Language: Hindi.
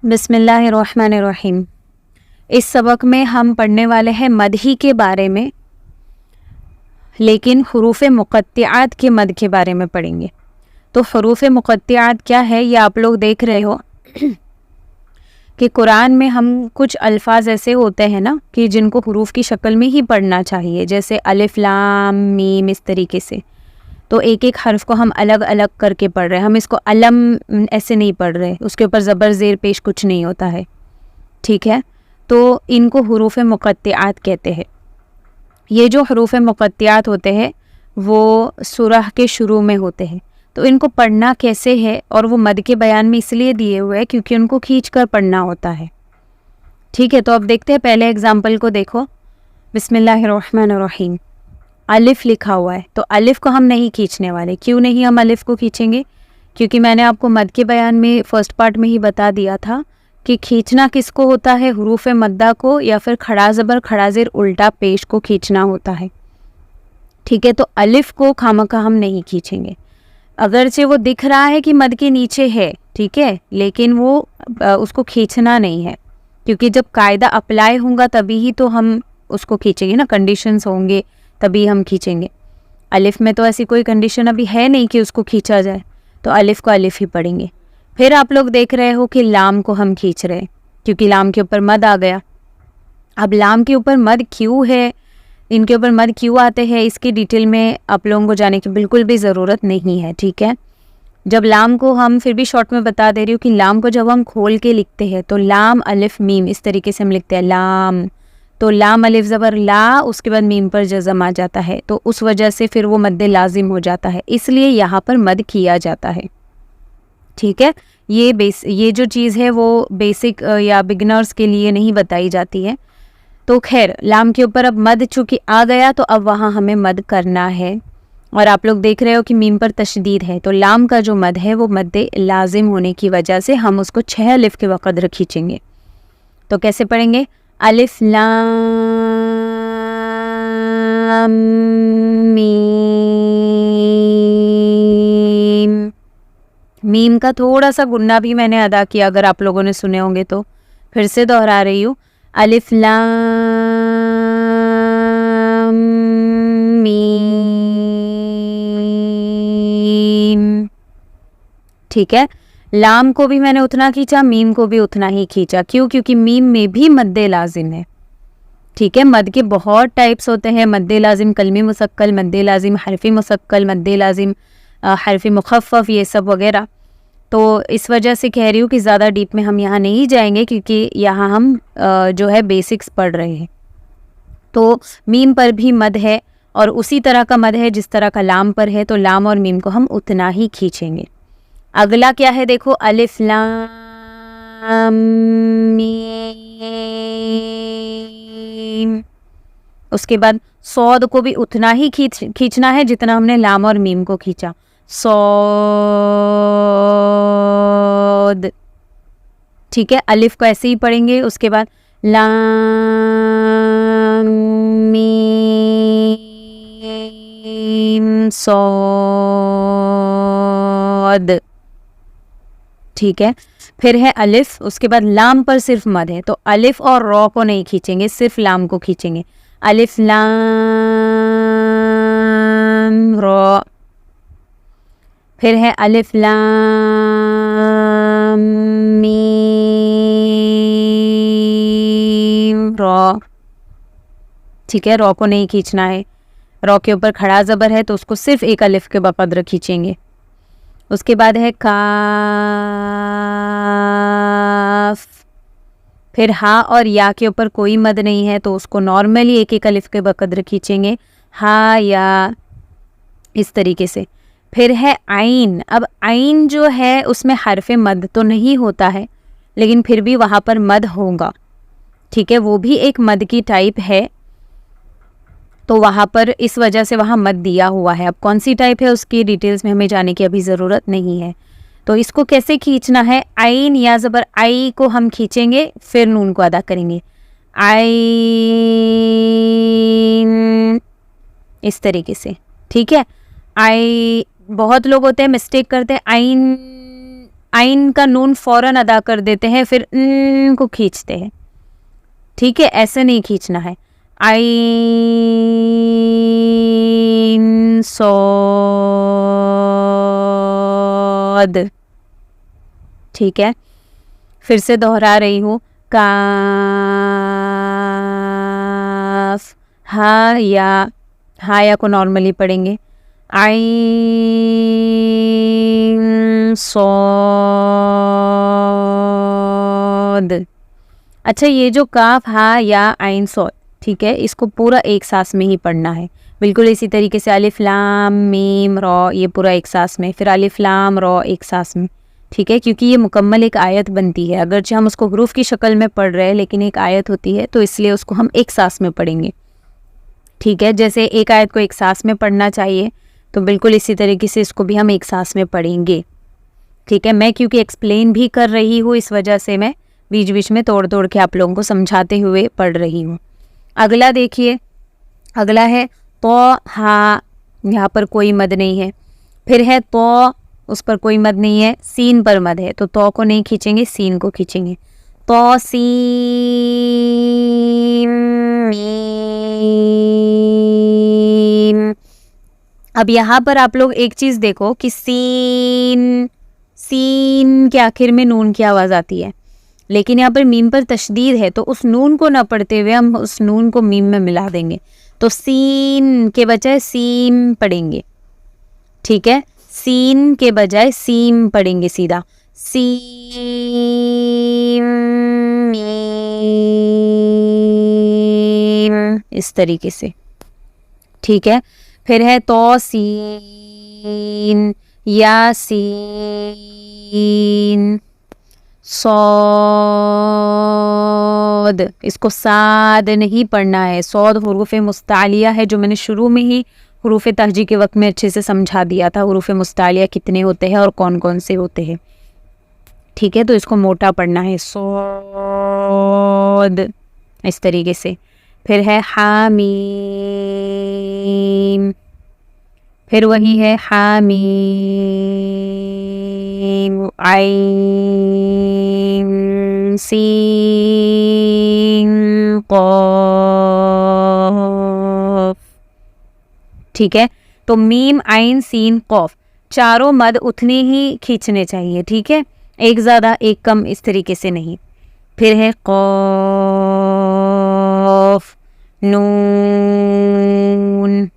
बिस्मिल्लाहिर्रहमानिर्रहीम। इस सबक में हम पढ़ने वाले हैं मद ही के बारे में, लेकिन हुरूफ़ मुक़त्तिआत के मद के बारे में पढ़ेंगे। तो हुरूफ़ मुक़त्तिआत क्या है, ये आप लोग देख रहे हो कि कुरान में हम कुछ अल्फाज ऐसे होते हैं ना कि जिनको हुरूफ़ की शक्ल में ही पढ़ना चाहिए, जैसे अलिफ लाम मीम, इस तरीके से। तो एक एक हर्फ को हम अलग अलग करके पढ़ रहे हैं, हम इसको अलम ऐसे नहीं पढ़ रहे, उसके ऊपर ज़बर ज़ेर पेश कुछ नहीं होता है, ठीक है। तो इनको हुरूफ़ मुक़त्तिआत कहते हैं। ये जो हुरूफ़ मुक़त्तिआत होते हैं वो सूरह के शुरू में होते हैं। तो इनको पढ़ना कैसे है, और वो मद के बयान में इसलिए दिए हुए हैं क्योंकि उनको खींच कर पढ़ना होता है, ठीक है। तो अब देखते हैं, पहले एग्जाम्पल को देखो। बिस्मिल्लाहिर्रहमानिर्रहीम, अलिफ लिखा हुआ है, तो अलिफ को हम नहीं खींचने वाले। क्यों नहीं हम अलिफ को खींचेंगे? क्योंकि मैंने आपको मद के बयान में फ़र्स्ट पार्ट में ही बता दिया था कि खींचना किसको होता है, हुरूफ़ मद्दा को, या फिर खड़ा ज़बर खड़ा ज़ेर उल्टा पेश को खींचना होता है, ठीक है। तो अलिफ को खामखा हम नहीं खींचेंगे, अगरचे वो दिख रहा है कि मद के नीचे है, ठीक है, लेकिन वो उसको खींचना नहीं है, क्योंकि जब कायदा अप्लाई होगा तभी ही तो हम उसको खींचेंगे ना, कंडीशंस होंगे तभी हम खींचेंगे। अलिफ में तो ऐसी कोई कंडीशन अभी है नहीं कि उसको खींचा जाए, तो अलिफ को अलिफ ही पढ़ेंगे। फिर आप लोग देख रहे हो कि लाम को हम खींच रहे हैं, क्योंकि लाम के ऊपर मद आ गया। अब लाम के ऊपर मद क्यों है, इनके ऊपर मद क्यों आते हैं, इसकी डिटेल में आप लोगों को जाने की बिल्कुल भी ज़रूरत नहीं है, ठीक है। जब लाम को हम, फिर भी शॉर्ट में बता दे रही हूँ कि लाम को जब हम खोल के लिखते हैं तो लाम अलिफ मीम इस तरीके से हम लिखते हैं लाम। तो लाम अलिफ ज़बर ला, उसके बाद मीम पर जज़म आ जाता है, तो उस वजह से फिर वो मद्दे लाजिम हो जाता है, इसलिए यहाँ पर मद किया जाता है, ठीक है। ये जो चीज़ है वो बेसिक या बिगिनर्स के लिए नहीं बताई जाती है। तो खैर, लाम के ऊपर अब मद चूँकि आ गया तो अब वहाँ हमें मद करना है। और आप लोग देख रहे हो कि मीम पर तशदीद है, तो लाम का जो मद है वो मद्दे लाजिम होने की वजह से हम उसको 6 अलिफ के वक़्त खींचेंगे। तो कैसे पढ़ेंगे? अलिफ लाम मीम। मीम का थोड़ा सा गुन्ना भी मैंने अदा किया, अगर आप लोगों ने सुने होंगे तो फिर से दोहरा रही हूँ। अलिफ लाम मीम, ठीक है। लाम को भी मैंने उतना खींचा, मीम को भी उतना ही खींचा। क्यों? क्योंकि मीम में भी मद्दे लाजिम है, ठीक है। मद के बहुत टाइप्स होते हैं, मद्दे लाजिम, कलमी मुसक्कल, मद्दे लाजिम हरफी मुसक्कल, मद्दे लाजिम हरफी मुखफ़फ़, ये सब वगैरह। तो इस वजह से कह रही हूँ कि ज़्यादा डीप में हम यहाँ नहीं जाएंगे, क्योंकि यहाँ हम जो है बेसिक्स पढ़ रहे हैं। तो मीम पर भी मद है, और उसी तरह का मद है जिस तरह का लाम पर है, तो लाम और मीम को हम उतना ही खींचेंगे। अगला क्या है देखो, अलिफ लाम मीम। उसके बाद सौद को भी उतना ही खींचना है जितना हमने लाम और मीम को खींचा, सौद, ठीक है। अलिफ को ऐसे ही पढ़ेंगे। उसके बाद लाम मीम सौद, ठीक है। फिर है अलिफ, उसके बाद लाम पर सिर्फ मद है, तो अलिफ और रॉ को नहीं खींचेंगे, सिर्फ लाम को खींचेंगे। अलिफ लाम रॉ। फिर है अलिफ लाम मीम रॉ, ठीक है। रॉ को नहीं खींचना है, रॉ के ऊपर खड़ा ज़बर है तो उसको सिर्फ एक अलिफ के बक़द्र खींचेंगे। उसके बाद है काफ। फिर हा और या के ऊपर कोई मद नहीं है तो उसको नॉर्मली एक एक अलिफ के बक़द्र खींचेंगे, हा या, इस तरीके से। फिर है आइन। अब आइन जो है उसमें हरफ़े मद तो नहीं होता है, लेकिन फिर भी वहाँ पर मद होगा, ठीक है। वो भी एक मद की टाइप है, तो वहाँ पर इस वजह से वहाँ मद दिया हुआ है। अब कौन सी टाइप है उसकी डिटेल्स में हमें जाने की अभी ज़रूरत नहीं है। तो इसको कैसे खींचना है, आइन या ज़बर आई को हम खींचेंगे, फिर नून को अदा करेंगे, आइन, इस तरीके से, ठीक है। आई, बहुत लोग होते हैं मिस्टेक करते हैं, आइन आइन का नून फौरन अदा कर देते हैं, फिर को खींचते हैं। ठीक है, ऐसे नहीं खींचना है। आइन सौद। ठीक है, फिर से दोहरा रही हूँ, काफ, हा या को नॉर्मली पढ़ेंगे, आइन सौद। अच्छा, ये जो काफ, हा या आइन सौद, ठीक है, इसको पूरा एक सांस में ही पढ़ना है। बिल्कुल इसी तरीके से अलिफ लाम मीम रॉ, ये पूरा एक सांस में, फिर अलिफ लाम रॉ एक सांस में। ठीक है, क्योंकि ये मुकम्मल एक आयत बनती है। अगरचे हम उसको हरूफ की शक्ल में पढ़ रहे हैं, लेकिन एक आयत होती है, तो इसलिए उसको हम एक सांस में पढ़ेंगे। ठीक है, जैसे एक आयत को एक सांस में पढ़ना चाहिए, तो बिल्कुल इसी तरीके से इसको भी हम एक सांस में पढ़ेंगे। ठीक है, मैं क्योंकि एक्सप्लेन भी कर रही हूँ, इस वजह से मैं बीच बीच में तोड़ तोड़ के आप लोगों को समझाते हुए पढ़ रही हूँ। अगला देखिए, अगला है तो हा, यहाँ पर कोई मद नहीं है। फिर है तो, उस पर कोई मद नहीं है, सीन पर मद है, तो को नहीं खींचेंगे, सीन को खींचेंगे। तो सीन मीम। अब यहाँ पर आप लोग एक चीज़ देखो कि सीन के आखिर में नून की आवाज़ आती है, लेकिन यहाँ पर मीम पर तशदीद है, तो उस नून को ना पढ़ते हुए हम उस नून को मीम में मिला देंगे, तो सीन के बजाय सीम पढ़ेंगे। ठीक है, सीन के बजाय सीम पढ़ेंगे सीधा, सीम मीम, इस तरीके से। ठीक है, फिर है तो सीन, यासीन, सौद। इसको साद नहीं पढ़ना है, सौद हुरूफ मुस्तालिया है, जो मैंने शुरू में ही हुरूफ तहजी के वक्त में अच्छे से समझा दिया था, हुरूफ मुस्तालिया कितने होते हैं और कौन कौन से होते हैं। ठीक है, तो इसको मोटा पढ़ना है, सौद, इस तरीके से। फिर है हामीम, फिर वही है हामीम, आइन सीन क़ाफ। ठीक है, तो मीम आइन सीन क़ाफ, चारों मद उतने ही खींचने चाहिए। ठीक है, एक ज़्यादा एक कम, इस तरीके से नहीं। फिर है क़ाफ, नून।